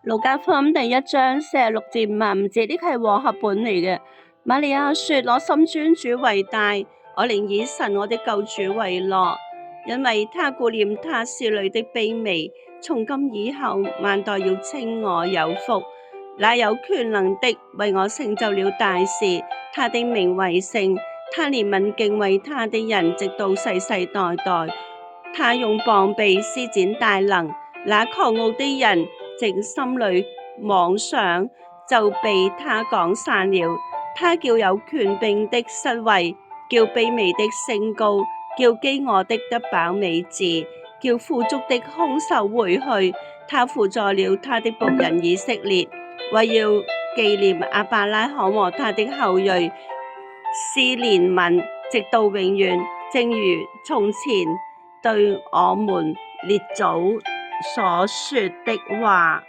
路加福音第1章46至55節，呢係和合本嚟嘅。瑪利亞說：我心尊主為大，我寧以神我的救主為樂，因為他顧念他使女的卑微。從今以後，萬代要稱我有福。那有權能的為我成就了大事，他的名為聖，他憐憫敬畏他的人，直到世世代代。他用膀臂施展大能，那狂傲的人正心裏妄想就被他趕散了。他叫有權柄的失位，叫卑微的升高，叫飢餓的得飽美治，叫富足的空手回去。他扶助了他的僕人以色列，為要紀念亞伯拉罕和他的後裔，施憐憫直到永遠，正如從前對我們列祖所說的話。